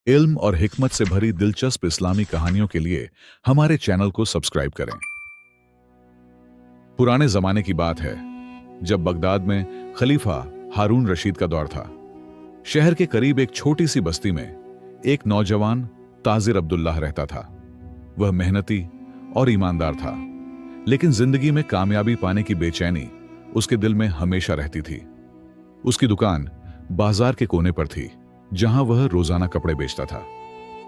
इल्म और हिकमत से भरी दिलचस्प इस्लामी कहानियों के लिए हमारे चैनल को सब्सक्राइब करें। पुराने जमाने की बात है, जब बगदाद में खलीफा हारून रशीद का दौर था। शहर के करीब एक छोटी सी बस्ती में एक नौजवान ताजिर अब्दुल्लाह रहता था। वह मेहनती और ईमानदार था, लेकिन जिंदगी में कामयाबी पाने की बेचैनी उसके दिल में हमेशा रहती थी। उसकी दुकान बाजार के कोने पर थी, जहां वह रोजाना कपड़े बेचता था।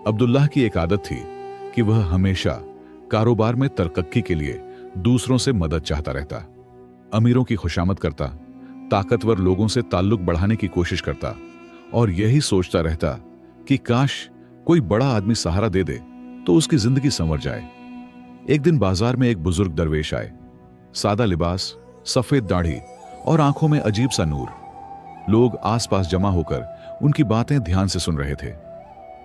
अब्दुल्लाह की एक आदत थी कि वह हमेशा कारोबार में तरक्की के लिए दूसरों से मदद चाहता रहता। अमीरों की खुशामद करता, ताकतवर लोगों से ताल्लुक बढ़ाने की कोशिश करता और यही सोचता रहता कि काश कोई बड़ा आदमी सहारा दे दे तो उसकी जिंदगी संवर जाए। एक दिन बाजार में एक बुजुर्ग दरवेश आए। सादा लिबास, सफेद दाढ़ी और आंखों में अजीब सा नूर। लोग आसपास जमा होकर उनकी बातें ध्यान से सुन रहे थे।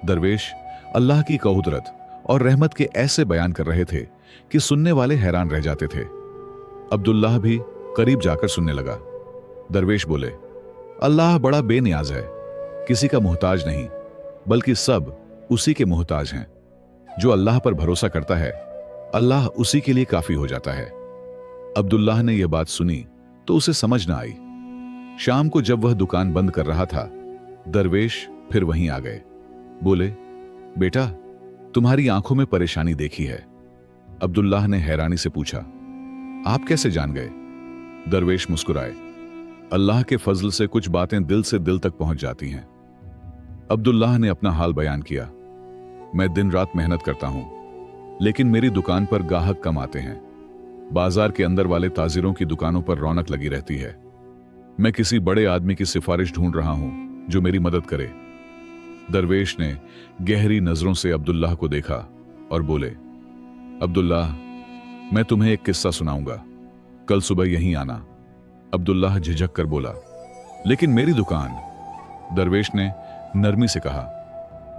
दरवेश अल्लाह की कुदरत और रहमत के ऐसे बयान कर रहे थे कि सुनने वाले हैरान रह जाते थे। अब्दुल्लाह भी करीब जाकर सुनने लगा। दरवेश बोले, अल्लाह बड़ा बेनियाज है, किसी का मोहताज नहीं, बल्कि सब उसी के मोहताज हैं। जो अल्लाह पर भरोसा करता है, अल्लाह उसी के लिए काफी हो जाता है। अब्दुल्लाह ने यह बात सुनी तो उसे समझ ना आई। शाम को जब वह दुकान बंद कर रहा था, दरवेश फिर वहीं आ गए। बोले, बेटा, तुम्हारी आंखों में परेशानी देखी है। अब्दुल्लाह ने हैरानी से पूछा, आप कैसे जान गए? दरवेश मुस्कुराए, अल्लाह के फजल से कुछ बातें दिल से दिल तक पहुंच जाती हैं। अब्दुल्लाह ने अपना हाल बयान किया। मैं दिन रात मेहनत करता हूं, लेकिन मेरी दुकान पर गाहक कम आते हैं। बाजार के अंदर वाले ताजिरों की दुकानों पर रौनक लगी रहती है। मैं किसी बड़े आदमी की सिफारिश ढूंढ रहा हूं जो मेरी मदद करे। दरवेश ने गहरी नजरों से अब्दुल्लाह को देखा और बोले, अब्दुल्लाह, मैं तुम्हें एक किस्सा सुनाऊंगा, कल सुबह यहीं आना। अब्दुल्लाह झिझक कर बोला, लेकिन मेरी दुकान। दरवेश ने नरमी से कहा,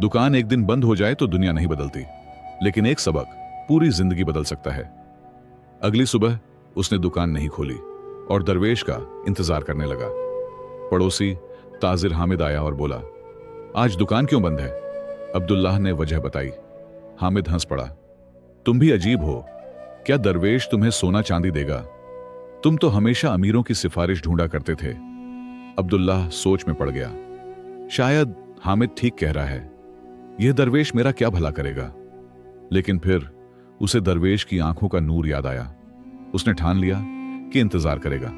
दुकान एक दिन बंद हो जाए तो दुनिया नहीं बदलती, लेकिन एक सबक पूरी जिंदगी बदल सकता है। अगली सुबह उसने दुकान नहीं खोली और दरवेश का इंतजार करने लगा। पड़ोसी ताजिर हामिद आया और बोला, आज दुकान क्यों बंद है? अब्दुल्लाह ने वजह बताई। हामिद हंस पड़ा, तुम भी अजीब हो, क्या दरवेश तुम्हें सोना चांदी देगा? तुम तो हमेशा अमीरों की सिफारिश ढूंढा करते थे। अब्दुल्लाह सोच में पड़ गया। शायद हामिद ठीक कह रहा है, यह दरवेश मेरा क्या भला करेगा? लेकिन फिर उसे दरवेश की आंखों का नूर याद आया। उसने ठान लिया कि इंतजार करेगा।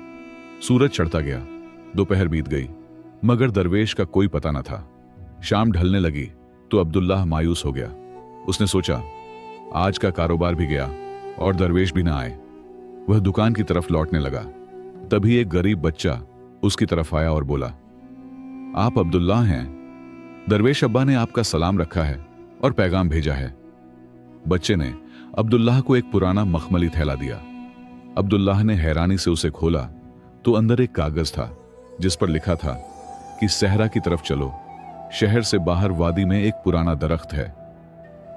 सूरज चढ़ता गया, दोपहर बीत गई, मगर दरवेश का कोई पता न था। शाम ढलने लगी तो अब्दुल्लाह मायूस हो गया। उसने सोचा, आज का कारोबार भी गया और दरवेश भी ना आए। वह दुकान की तरफ लौटने लगा। तभी एक गरीब बच्चा उसकी तरफ आया और बोला, आप अब्दुल्लाह हैं? दरवेश अब्बा ने आपका सलाम रखा है और पैगाम भेजा है। बच्चे ने अब्दुल्लाह को एक पुराना मखमली थैला दिया। अब्दुल्लाह ने हैरानी से उसे खोला तो अंदर एक कागज था जिस पर लिखा था कि सहरा की तरफ चलो, शहर से बाहर वादी में एक पुराना दरख्त है,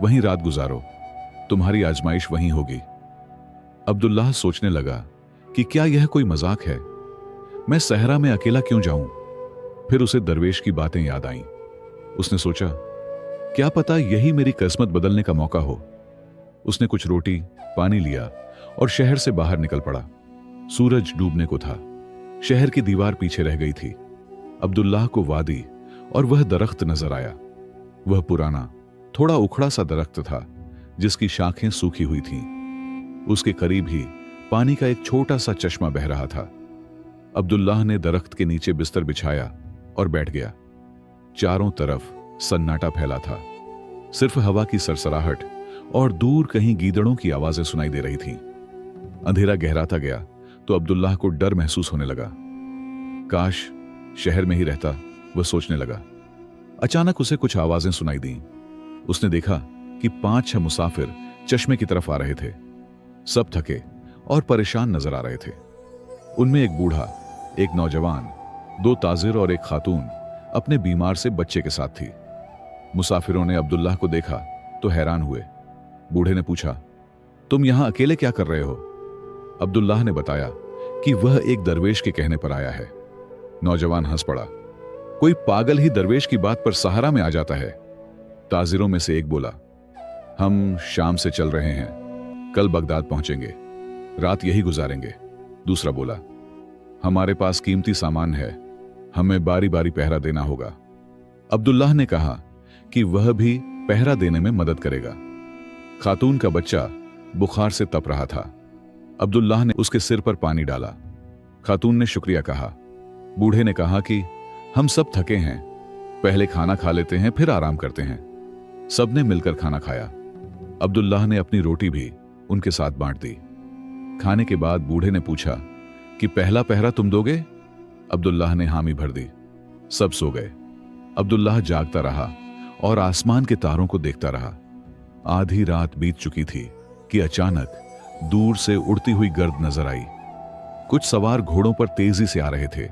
वहीं रात गुजारो, तुम्हारी आजमाइश वहीं होगी। अब्दुल्लाह सोचने लगा कि क्या यह कोई मजाक है? मैं सहरा में अकेला क्यों जाऊं? फिर उसे दरवेश की बातें याद आईं। उसने सोचा, क्या पता यही मेरी किस्मत बदलने का मौका हो। उसने कुछ रोटी पानी लिया और शहर से बाहर निकल पड़ा। सूरज डूबने को था। शहर की दीवार पीछे रह गई थी। अब्दुल्लाह को वादी और वह दरख्त नजर आया। वह पुराना, थोड़ा उखड़ा सा दरख्त था जिसकी शाखें सूखी हुई थीं। उसके करीब ही पानी का एक छोटा सा चश्मा बह रहा था। अब्दुल्लाह ने दरख्त के नीचे बिस्तर बिछाया और बैठ गया। चारों तरफ सन्नाटा फैला था। सिर्फ हवा की सरसराहट और दूर कहीं गीदड़ों की आवाजें सुनाई दे रही थीं। अंधेरा गहराता गया तो अब्दुल्लाह को डर महसूस होने लगा। काश शहर में ही रहता, वह सोचने लगा। अचानक उसे कुछ आवाजें सुनाई दीं। उसने देखा कि 5-6 मुसाफिर चश्मे की तरफ आ रहे थे। सब थके और परेशान नजर आ रहे थे। उनमें एक बूढ़ा, एक नौजवान, 2 ताजिर और एक खातून अपने बीमार से बच्चे के साथ थी। मुसाफिरों ने अब्दुल्लाह को देखा तो हैरान हुए। बूढ़े ने पूछा, तुम यहां अकेले क्या कर रहे हो? अब्दुल्लाह ने बताया कि वह एक दरवेश के कहने पर आया है। नौजवान हंस पड़ा, कोई पागल ही दरवेश की बात पर सहारा में आ जाता है। ताजिरों में से एक बोला, हम शाम से चल रहे हैं, कल बगदाद पहुंचेंगे, रात यही गुजारेंगे। दूसरा बोला, हमारे पास कीमती सामान है, हमें बारी बारी पहरा देना होगा। अब्दुल्लाह ने कहा कि वह भी पहरा देने में मदद करेगा। खातून का बच्चा बुखार से तप रहा था। अब्दुल्लाह ने उसके सिर पर पानी डाला। खातून ने शुक्रिया कहा। बूढ़े ने कहा कि हम सब थके हैं, पहले खाना खा लेते हैं फिर आराम करते हैं। सबने मिलकर खाना खाया। अब्दुल्लाह ने अपनी रोटी भी उनके साथ बांट दी। खाने के बाद बूढ़े ने पूछा कि पहला पहरा तुम दोगे? अब्दुल्लाह ने हामी भर दी। सब सो गए। अब्दुल्लाह जागता रहा और आसमान के तारों को देखता रहा। आधी रात बीत चुकी थी कि अचानक दूर से उड़ती हुई गर्द नजर आई। कुछ सवार घोड़ों पर तेजी से आ रहे थे।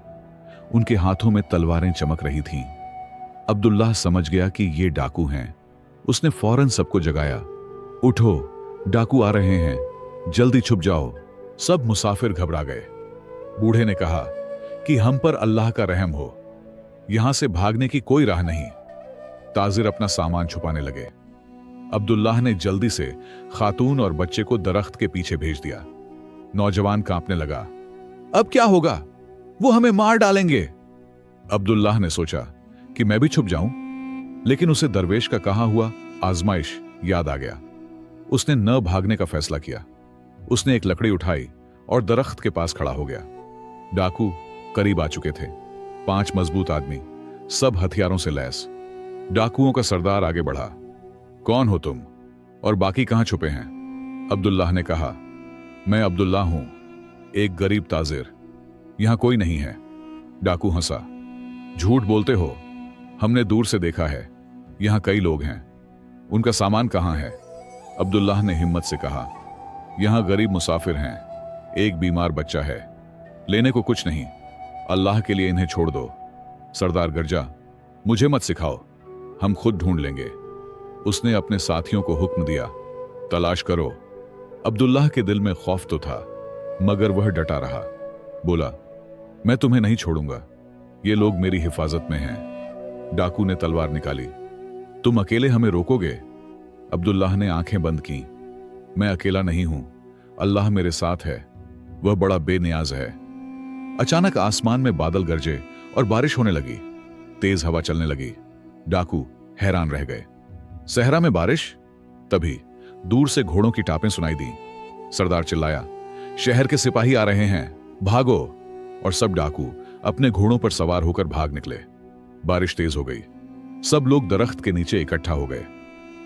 उनके हाथों में तलवारें चमक रही थीं। अब्दुल्लाह समझ गया कि ये डाकू हैं। उसने फौरन सबको जगाया। उठो, डाकू आ रहे हैं, जल्दी छुप जाओ। सब मुसाफिर घबरा गए। बूढ़े ने कहा कि हम पर अल्लाह का रहम हो, यहां से भागने की कोई राह नहीं। ताजिर अपना सामान छुपाने लगे। अब्दुल्लाह ने जल्दी से खातून और बच्चे को दरख्त के पीछे भेज दिया। नौजवान कांपने लगा। अब क्या होगा? वो हमें मार डालेंगे। अब्दुल्लाह ने सोचा कि मैं भी छुप जाऊं, लेकिन उसे दरवेश का कहा हुआ आजमाइश याद आ गया। उसने न भागने का फैसला किया। उसने एक लकड़ी उठाई और दरख्त के पास खड़ा हो गया। डाकू करीब आ चुके थे। 5 मजबूत आदमी, सब हथियारों से लैस। डाकुओं का सरदार आगे बढ़ा। कौन हो तुम और बाकी कहां छुपे हैं? अब्दुल्लाह ने कहा, मैं अब्दुल्लाह हूं, एक गरीब ताजिर, यहां कोई नहीं है। डाकू हंसा। झूठ बोलते हो, हमने दूर से देखा है, यहां कई लोग हैं। उनका सामान कहां है? अब्दुल्लाह ने हिम्मत से कहा, यहां गरीब मुसाफिर हैं, एक बीमार बच्चा है, लेने को कुछ नहीं, अल्लाह के लिए इन्हें छोड़ दो। सरदार गरजा, मुझे मत सिखाओ, हम खुद ढूंढ लेंगे। उसने अपने साथियों को हुक्म दिया, तलाश करो। अब्दुल्लाह के दिल में खौफ तो था, मगर वह डटा रहा। बोला, मैं तुम्हें नहीं छोड़ूंगा, ये लोग मेरी हिफाजत में हैं। डाकू ने तलवार निकाली। तुम अकेले हमें रोकोगे? अब्दुल्लाह ने आंखें बंद की। मैं अकेला नहीं हूं, अल्लाह मेरे साथ है, वह बड़ा बेनियाज है। अचानक आसमान में बादल गरजे और बारिश होने लगी। तेज हवा चलने लगी। डाकू हैरान रह गए। सहरा में बारिश? तभी दूर से घोड़ों की टापें सुनाई दी। सरदार चिल्लाया, शहर के सिपाही आ रहे हैं, भागो। और सब डाकू अपने घोड़ों पर सवार होकर भाग निकले। बारिश तेज हो गई। सब लोग दरख्त के नीचे इकट्ठा हो गए।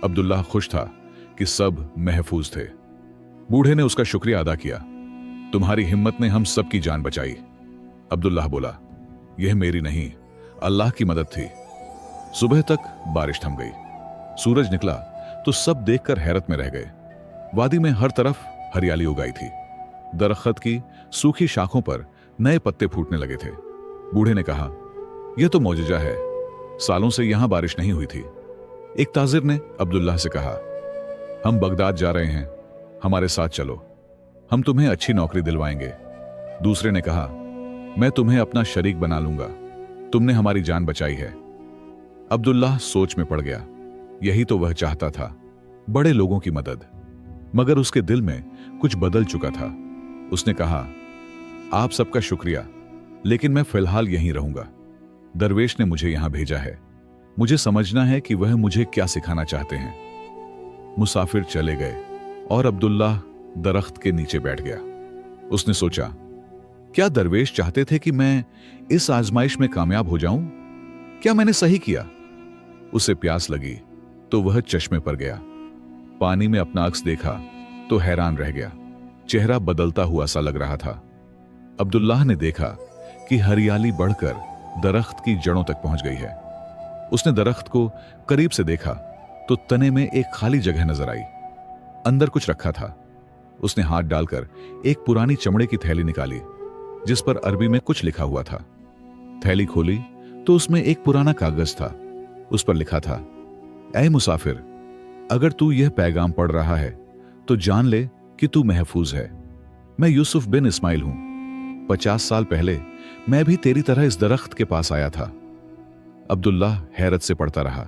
अब्दुल्लाह खुश था कि सब महफूज थे। बूढ़े ने उसका शुक्रिया अदा किया। तुम्हारी हिम्मत ने हम सब की जान बचाई। अब्दुल्लाह बोला, यह मेरी नहीं, अल्लाह की मदद थी। सुबह तक बारिश थम गई। सूरज निकला तो सब देखकर हैरत में रह गए। वादी में हर तरफ हरियाली उगाई थी। दरख्त की सूखी शाखों पर नए पत्ते फूटने लगे थे। बूढ़े ने कहा, यह तो मौजूजा है, सालों से यहां बारिश नहीं हुई थी। एक ताजिर ने अब्दुल्लाह से कहा, हम बगदाद जा रहे हैं, हमारे साथ चलो, हम तुम्हें अच्छी नौकरी दिलवाएंगे। दूसरे ने कहा, मैं तुम्हें अपना शरीक बना लूंगा, तुमने हमारी जान बचाई है। अब्दुल्लाह सोच में पड़ गया। यही तो वह चाहता था, बड़े लोगों की मदद। मगर उसके दिल में कुछ बदल चुका था। उसने कहा, आप सबका शुक्रिया, लेकिन मैं फिलहाल यहीं रहूंगा। दरवेश ने मुझे यहां भेजा है, मुझे समझना है कि वह मुझे क्या सिखाना चाहते हैं। मुसाफिर चले गए और अब्दुल्लाह दरख्त के नीचे बैठ गया। उसने सोचा, क्या दरवेश चाहते थे कि मैं इस आजमाइश में कामयाब हो जाऊं? क्या मैंने सही किया? उसे प्यास लगी तो वह चश्मे पर गया। पानी में अपना अक्स देखा तो हैरान रह गया। चेहरा बदलता हुआ सा लग रहा था। अब्दुल्लाह ने देखा कि हरियाली बढ़कर दरख्त की जड़ों तक पहुंच गई है। उसने दरख्त को करीब से देखा तो तने में एक खाली जगह नजर आई। अंदर कुछ रखा था। उसने हाथ डालकर एक पुरानी चमड़े की थैली निकाली जिस पर अरबी में कुछ लिखा हुआ था। थैली खोली तो उसमें एक पुराना कागज था। उस पर लिखा था, ऐ मुसाफिर, अगर तू यह पैगाम पढ़ रहा है तो जान ले कि तू महफूज है। मैं यूसुफ बिन इस्माइल हूं। 50 साल पहले मैं भी तेरी तरह इस दरख्त के पास आया था। अब्दुल्लाह हैरत से पढ़ता रहा।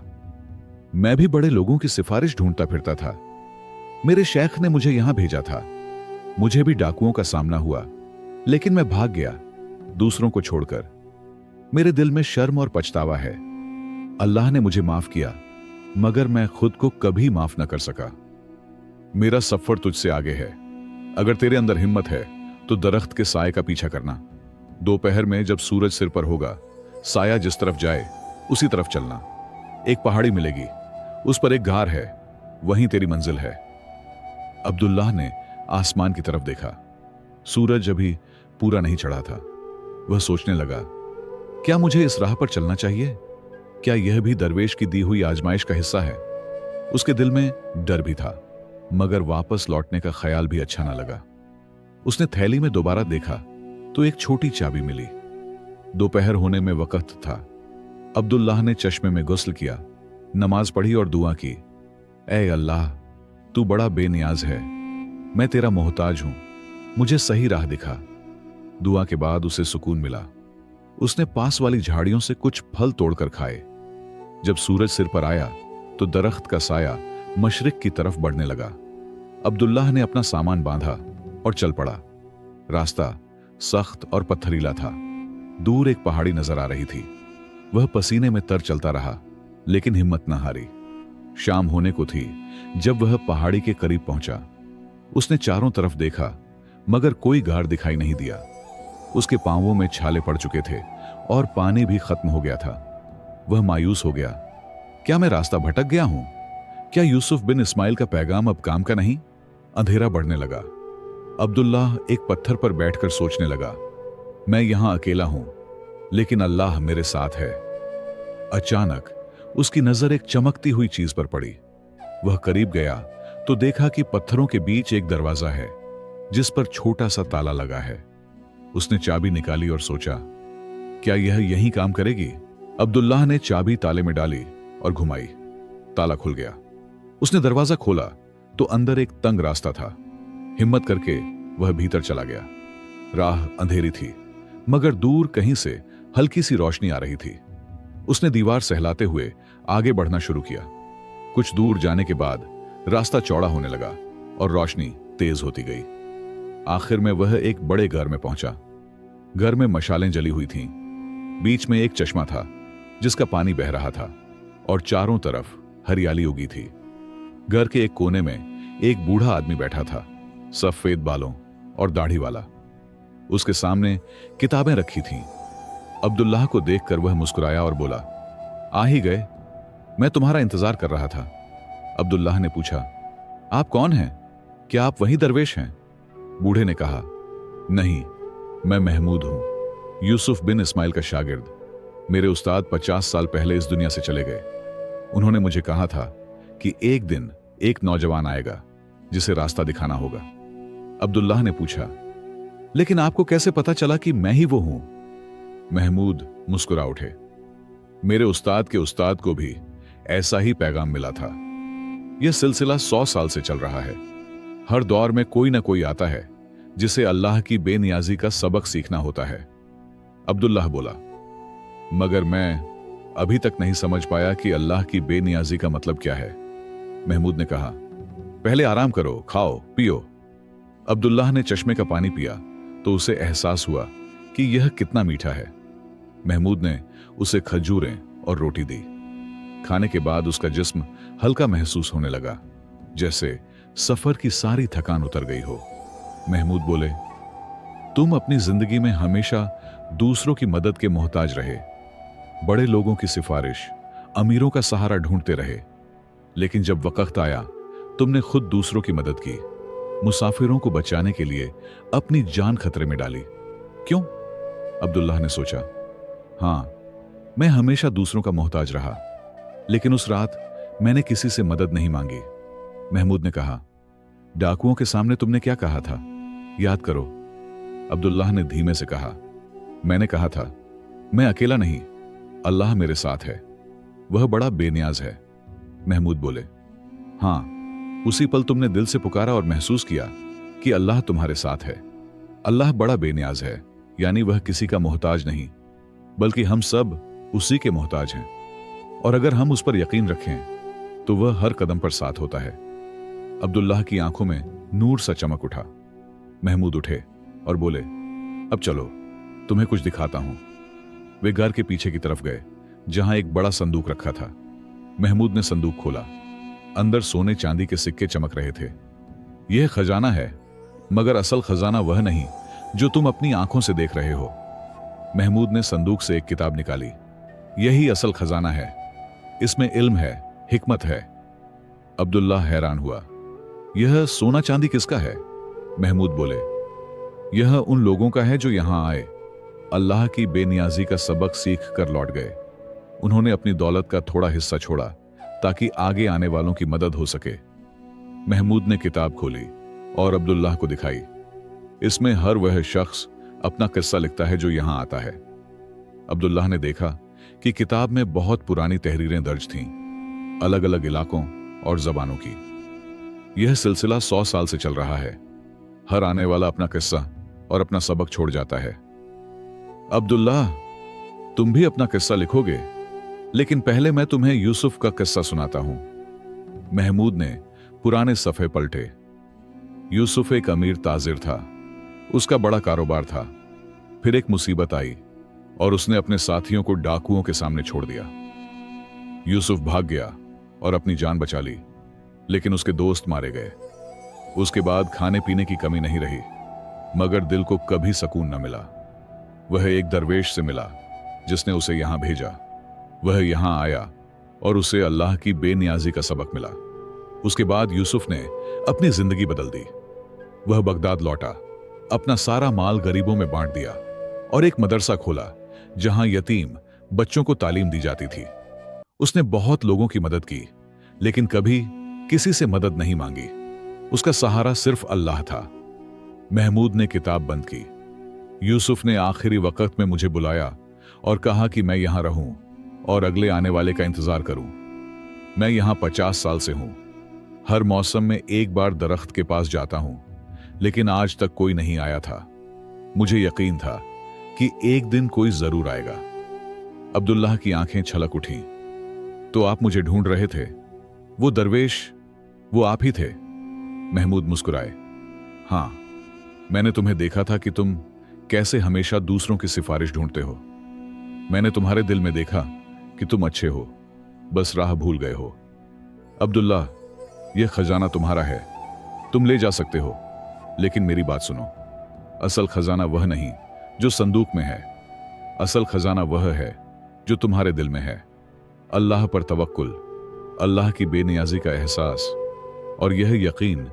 मैं भी बड़े लोगों की सिफारिश ढूंढता फिरता था। मेरे शेख ने मुझे यहां भेजा था। मुझे भी डाकुओं का सामना हुआ, लेकिन मैं भाग गया, दूसरों को छोड़कर। मेरे दिल में शर्म और पछतावा है। अल्लाह ने मुझे माफ किया, मगर मैं खुद को कभी माफ न कर सका। मेरा सफर तुझसे आगे है। अगर तेरे अंदर हिम्मत है तो दरख्त के साए का पीछा करना। दोपहर में जब सूरज सिर पर होगा, साया जिस तरफ जाए उसी तरफ चलना। एक पहाड़ी मिलेगी, उस पर एक घार है, वहीं तेरी मंजिल है। अब्दुल्लाह ने आसमान की तरफ देखा। सूरज अभी पूरा नहीं चढ़ा था। वह सोचने लगा, क्या मुझे इस राह पर चलना चाहिए? क्या यह भी दरवेश की दी हुई आजमाइश का हिस्सा है? उसके दिल में डर भी था, मगर वापस लौटने का ख्याल भी अच्छा ना लगा। उसने थैली में दोबारा देखा तो एक छोटी चाबी मिली। दोपहर होने में वक्त था। अब्दुल्लाह ने चश्मे में गुस्ल किया, नमाज पढ़ी और दुआ की। ऐ अल्लाह, तू बड़ा बेनियाज है, मैं तेरा मोहताज हूं, मुझे सही राह दिखा। दुआ के बाद उसे सुकून मिला। उसने पास वाली झाड़ियों से कुछ फल तोड़कर खाए। जब सूरज सिर पर आया तो दरख्त का साया मशरिक की तरफ बढ़ने लगा। अब्दुल्लाह ने अपना सामान बांधा और चल पड़ा। रास्ता सख्त और पत्थरीला था। दूर एक पहाड़ी नजर आ रही थी। वह पसीने में तर चलता रहा, लेकिन हिम्मत न हारी। शाम होने को थी जब वह पहाड़ी के करीब पहुंचा। उसने चारों तरफ देखा, मगर कोई गार दिखाई नहीं दिया। उसके पांवों में छाले पड़ चुके थे और पानी भी खत्म हो गया था। वह मायूस हो गया। क्या मैं रास्ता भटक गया हूं? क्या यूसुफ बिन इस्माइल का पैगाम अब काम का नहीं? अंधेरा बढ़ने लगा। अब्दुल्लाह एक पत्थर पर बैठकर सोचने लगा, मैं यहां अकेला हूं, लेकिन अल्लाह मेरे साथ है। अचानक उसकी नजर एक चमकती हुई चीज पर पड़ी। वह करीब गया तो देखा कि पत्थरों के बीच एक दरवाजा है, जिस पर छोटा सा ताला लगा है। उसने चाबी निकाली और सोचा, क्या यह यहीं काम करेगी? अब्दुल्लाह ने चाबी ताले में डाली और घुमाई। ताला खुल गया। उसने दरवाजा खोला तो अंदर एक तंग रास्ता था। हिम्मत करके वह भीतर चला गया। राह अंधेरी थी, मगर दूर कहीं से हल्की सी रोशनी आ रही थी। उसने दीवार सहलाते हुए आगे बढ़ना शुरू किया। कुछ दूर जाने के बाद रास्ता चौड़ा होने लगा और रोशनी तेज होती गई। आखिर में वह एक बड़े घर में पहुंचा। घर में मशालें जली हुई थीं। बीच में एक चश्मा था जिसका पानी बह रहा था और चारों तरफ हरियाली उगी थी। घर के एक कोने में एक बूढ़ा आदमी बैठा था, सफेद बालों और दाढ़ी वाला। उसके सामने किताबें रखी थीं। अब्दुल्लाह को देखकर वह मुस्कुराया और बोला, आ ही गए, मैं तुम्हारा इंतजार कर रहा था। अब्दुल्लाह ने पूछा, आप कौन हैं? क्या आप वही दरवेश हैं? बूढ़े ने कहा, नहीं, मैं महमूद हूं, यूसुफ बिन इस्माइल का शागिर्द। मेरे उस्ताद 50 साल पहले इस दुनिया से चले गए। उन्होंने मुझे कहा था कि एक दिन एक नौजवान आएगा जिसे रास्ता दिखाना होगा। अब्दुल्लाह ने पूछा, लेकिन आपको कैसे पता चला कि मैं ही वो हूं? महमूद मुस्कुरा उठे, मेरे उस्ताद के उस्ताद को भी ऐसा ही पैगाम मिला था। यह सिलसिला 100 साल से चल रहा है। हर दौर में कोई ना कोई आता है जिसे अल्लाह की बेनियाजी का सबक सीखना होता है। अब्दुल्लाह बोला, मगर मैं अभी तक नहीं समझ पाया कि अल्लाह की बेनियाजी का मतलब क्या है। महमूद ने कहा, पहले आराम करो, खाओ पियो। अब्दुल्लाह ने चश्मे का पानी पिया तो उसे एहसास हुआ कि यह कितना मीठा है। महमूद ने उसे खजूरें और रोटी दी। खाने के बाद उसका जिस्म हल्का महसूस होने लगा, जैसे सफर की सारी थकान उतर गई हो। महमूद बोले, तुम अपनी जिंदगी में हमेशा दूसरों की मदद के मोहताज रहे, बड़े लोगों की सिफारिश, अमीरों का सहारा ढूंढते रहे, लेकिन जब वक्त आया तुमने खुद दूसरों की मदद की, मुसाफिरों को बचाने के लिए अपनी जान खतरे में डाली। क्यों? अब्दुल्लाह ने सोचा, हां, मैं हमेशा दूसरों का मोहताज रहा, लेकिन उस रात मैंने किसी से मदद नहीं मांगी। महमूद ने कहा, डाकुओं के सामने तुमने क्या कहा था? याद करो। अब्दुल्लाह ने धीमे से कहा, मैंने कहा था, मैं अकेला नहीं, अल्लाह मेरे साथ है, वह बड़ा बेनियाज है। महमूद बोले, हां, उसी पल तुमने दिल से पुकारा और महसूस किया कि अल्लाह तुम्हारे साथ है। अल्लाह बड़ा बेनियाज है, यानी वह किसी का मोहताज नहीं, बल्कि हम सब उसी के मोहताज हैं। और अगर हम उस पर यकीन रखें तो वह हर कदम पर साथ होता है। अब्दुल्लाह की आंखों में नूर सा चमक उठा। महमूद उठे और बोले, अब चलो, तुम्हें कुछ दिखाता हूं। वे घर के पीछे की तरफ गए, जहां एक बड़ा संदूक रखा था। महमूद ने संदूक खोला। अंदर सोने चांदी के सिक्के चमक रहे थे। यह खजाना है, मगर असल खजाना वह नहीं जो तुम अपनी आंखों से देख रहे हो। महमूद ने संदूक से एक किताब निकाली। यही असल खजाना है। इसमें इल्म है, हिकमत है। अब्दुल्ला हैरान हुआ। यह सोना चांदी किसका है? महमूद बोले, यह उन लोगों का है जो यहां आए, अल्लाह की बेनियाजी का सबक सीख कर लौट गए। उन्होंने अपनी दौलत का थोड़ा हिस्सा छोड़ा ताकि आगे आने वालों की मदद हो सके। महमूद ने किताब खोली और अब्दुल्लाह को दिखाई। इसमें हर वह शख्स अपना किस्सा लिखता है जो यहां आता है। अब्दुल्लाह ने देखा कि किताब में बहुत पुरानी तहरीरें दर्ज थीं, अलग अलग इलाकों और जबानों की। यह सिलसिला 100 साल से चल रहा है। हर आने वाला अपना किस्सा और अपना सबक छोड़ जाता है। अब्दुल्लाह, तुम भी अपना किस्सा लिखोगे, लेकिन पहले मैं तुम्हें यूसुफ का किस्सा सुनाता हूं। महमूद ने पुराने सफ़े पलटे। यूसुफ एक अमीर ताजिर था। उसका बड़ा कारोबार था। फिर एक मुसीबत आई और उसने अपने साथियों को डाकुओं के सामने छोड़ दिया। यूसुफ भाग गया और अपनी जान बचा ली, लेकिन उसके दोस्त मारे गए। उसके बाद खाने पीने की कमी नहीं रही, मगर दिल को कभी सुकून न मिला। वह एक दरवेश से मिला जिसने उसे यहां भेजा। वह यहां आया और उसे अल्लाह की बेनियाजी का सबक मिला। उसके बाद यूसुफ ने अपनी जिंदगी बदल दी। वह बगदाद लौटा, अपना सारा माल गरीबों में बांट दिया और एक मदरसा खोला जहां यतीम बच्चों को तालीम दी जाती थी। उसने बहुत लोगों की मदद की, लेकिन कभी किसी से मदद नहीं मांगी। उसका सहारा सिर्फ अल्लाह था। महमूद ने किताब बंद की। यूसुफ ने आखिरी वक्त में मुझे बुलाया और कहा कि मैं यहां रहूं और अगले आने वाले का इंतजार करूं। मैं यहां 50 साल से हूं। हर मौसम में एक बार दरख्त के पास जाता हूं, लेकिन आज तक कोई नहीं आया था। मुझे यकीन था कि एक दिन कोई जरूर आएगा। अब्दुल्लाह की आंखें छलक उठीं। तो आप मुझे ढूंढ रहे थे? वो दरवेश, वो आप ही थे? महमूद मुस्कुराए। हां, मैंने तुम्हें देखा था कि तुम कैसे हमेशा दूसरों की सिफारिश ढूंढते हो। मैंने तुम्हारे दिल में देखा कि तुम अच्छे हो, बस राह भूल गए हो। अब्दुल्ला, यह खजाना तुम्हारा है, तुम ले जा सकते हो, लेकिन मेरी बात सुनो। असल खजाना वह नहीं जो संदूक में है। असल खजाना वह है जो तुम्हारे दिल में है। अल्लाह पर तवक्कुल, अल्लाह की बेनियाजी का एहसास और यह यकीन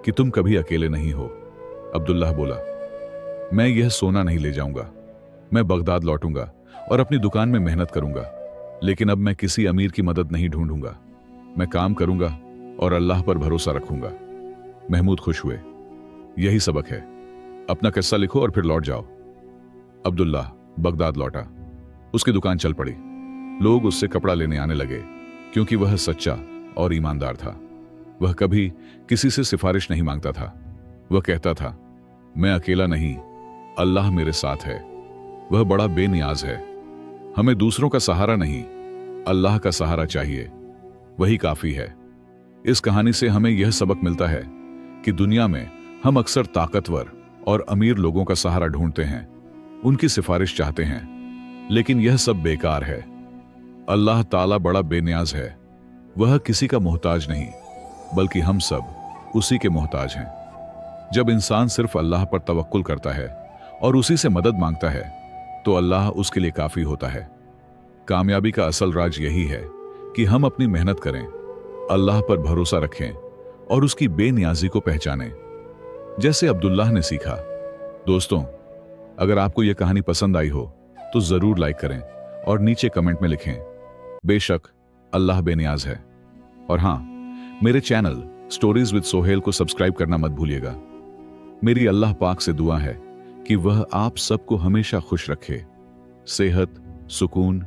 कि तुम कभी अकेले नहीं हो। अब्दुल्लाह बोला, मैं यह सोना नहीं ले जाऊंगा। मैं बगदाद लौटूंगा और अपनी दुकान में मेहनत करूंगा, लेकिन अब मैं किसी अमीर की मदद नहीं ढूंढूंगा। मैं काम करूंगा और अल्लाह पर भरोसा रखूंगा। महमूद खुश हुए। यही सबक है। अपना किस्सा लिखो और फिर लौट जाओ। अब्दुल्लाह बगदाद लौटा। उसकी दुकान चल पड़ी। लोग उससे कपड़ा लेने आने लगे, क्योंकि वह सच्चा और ईमानदार था। वह कभी किसी से सिफारिश नहीं मांगता था। वह कहता था, मैं अकेला नहीं, अल्लाह मेरे साथ है। वह बड़ा बेनियाज है। हमें दूसरों का सहारा नहीं, अल्लाह का सहारा चाहिए, वही काफी है। इस कहानी से हमें यह सबक मिलता है कि दुनिया में हम अक्सर ताकतवर और अमीर लोगों का सहारा ढूंढते हैं, उनकी सिफारिश चाहते हैं, लेकिन यह सब बेकार है। अल्लाह ताला बड़ा बेनियाज है। वह किसी का मोहताज नहीं, बल्कि हम सब उसी के मोहताज हैं। जब इंसान सिर्फ अल्लाह पर तवक्कुल करता है और उसी से मदद मांगता है, तो अल्लाह उसके लिए काफी होता है। कामयाबी का असल राज यही है कि हम अपनी मेहनत करें, अल्लाह पर भरोसा रखें और उसकी बेनियाजी को पहचानें, जैसे अब्दुल्लाह ने सीखा। दोस्तों, अगर आपको यह कहानी पसंद आई हो तो जरूर लाइक करें और नीचे कमेंट में लिखें, बेशक अल्लाह बेनियाज है। और हां, मेरे चैनल स्टोरीज विद सोहेल को सब्सक्राइब करना मत भूलिएगा। मेरी अल्लाह पाक से दुआ है कि वह आप सबको हमेशा खुश रखे, सेहत, सुकून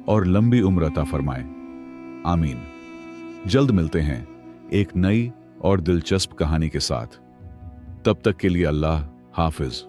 और लंबी उम्र अता फरमाए। आमीन। जल्द मिलते हैं एक नई और दिलचस्प कहानी के साथ। तब तक के लिए अल्लाह हाफिज।